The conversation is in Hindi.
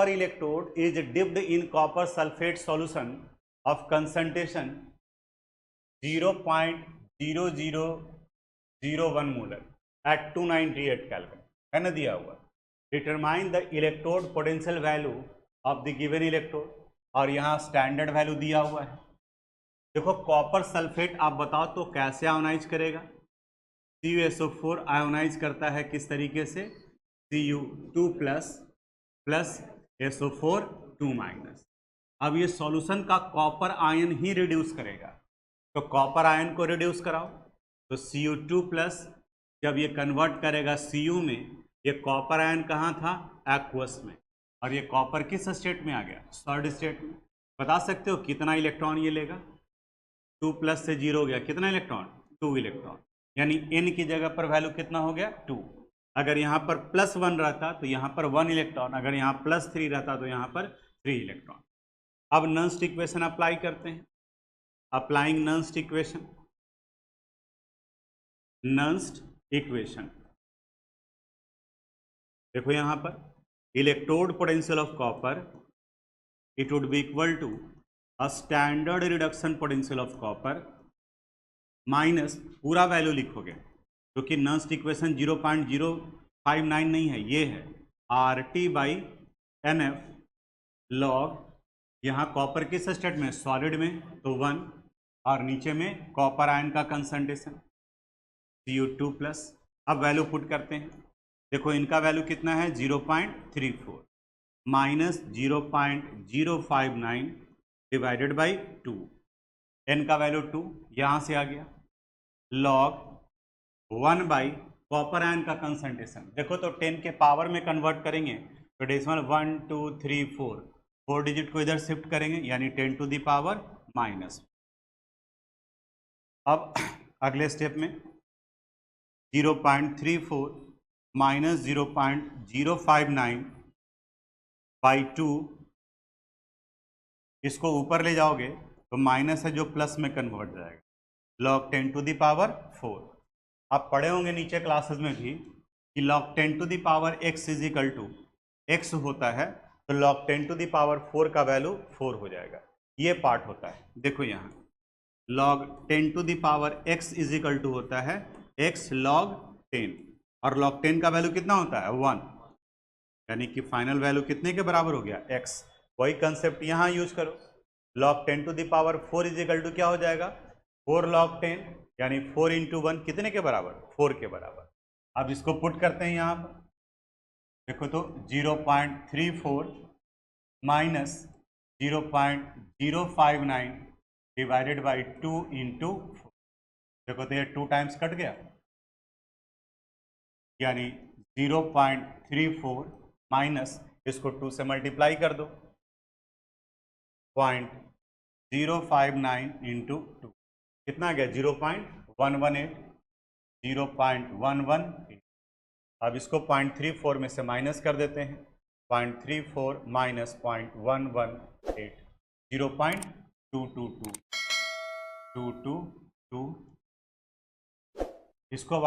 copper electrode is dipped in copper sulfate solution of concentration 0.0001 molar at 298 Kelvin, है ना दिया हुआ। Determine the electrode potential value of the given electrode, और यहाँ स्टैंडर्ड वैल्यू दिया हुआ है। देखो कॉपर सल्फेट आप बताओ तो कैसे आयोनाइज करेगा। CuSO4 आयोनाइज करता है किस तरीके से, Cu2 प्लस SO4 2 माइनस। अब ये सॉल्यूशन का कॉपर आयन ही रिड्यूस करेगा, तो कॉपर आयन को रिड्यूस कराओ तो Cu2 प्लस जब ये कन्वर्ट करेगा Cu में, ये कॉपर आयन कहाँ था, एक्वस में, और ये कॉपर किस स्टेट में आ गया, सॉलिड स्टेट में। बता सकते हो कितना इलेक्ट्रॉन ये लेगा, 2 प्लस से 0 हो गया, कितना इलेक्ट्रॉन, 2 इलेक्ट्रॉन, यानी n की जगह पर वैल्यू कितना हो गया, 2। अगर यहाँ पर +1 रहता तो यहाँ पर 1 इलेक्ट्रॉन, अगर यहाँ +3 रहता तो यहाँ पर 3 इलेक्ट्रॉन। अब नन्स्ट इक्वेशन अप्लाई करते हैं। Applying Nernst equation, Nernst equation देखो यहाँ पर electrode potential of copper it would be equal to a standard reduction potential of copper minus पूरा वैल्यू लिखोगे, क्योंकि नन्स्ट इक्वेशन 0.059 नहीं है, ये है RT/NF लॉग, यहाँ कॉपर किस स्टेट में, सॉलिड में, तो 1, और नीचे में कॉपर आयन का कंसंट्रेशन Cu2 प्लस। अब वैल्यू पुट करते हैं, देखो इनका वैल्यू कितना है 0.34 माइनस 0.059 डिवाइडेड बाई 2, n का वैल्यू 2 यहाँ से आ गया, लॉग 1 बाई कॉपर आयन का कंसंट्रेशन। देखो तो 10 के पावर में कन्वर्ट करेंगे तो डेसिमल 1 2 3 4 डिजिट को इधर शिफ्ट करेंगे, यानी 10 टू द पावर माइनस। अब अगले स्टेप में 0.34 माइनस 0.059 बाई 2, इसको ऊपर ले जाओगे तो माइनस है जो प्लस में कन्वर्ट हो जाएगा, लॉग 10 टू द पावर 4। आप पढ़े होंगे नीचे क्लासेस में भी कि log 10 to the power x is equal to x होता है, तो लॉग 10 टू द पावर 4 का वैल्यू 4 हो जाएगा, ये पार्ट होता है। देखो यहाँ log 10 to the power x is equal to होता है x लॉग 10, और लॉग 10 का वैल्यू कितना होता है 1, यानी कि फाइनल वैल्यू कितने के बराबर हो गया, x। वही कंसेप्ट यहाँ यूज करो, log 10 to the power 4 is equal to क्या हो जाएगा, 4 लॉग 10, यानी 4 इंटू 1 कितने के बराबर, 4 के बराबर। अब इसको पुट करते हैं यहाँ पर, देखो तो 0.34 माइनस 0.059 डिवाइडेड बाई 2 इंटू 4, देखो तो ये 2 टाइम्स कट गया, यानी 0.34 माइनस इसको 2 से मल्टीप्लाई कर दो, 0.059 इंटू 2 कितना आ गया 0.118, 0.118। अब इसको 0.34 में से माइनस कर देते हैं, 0.34 माइनस 0.118, 0.222, इसको आप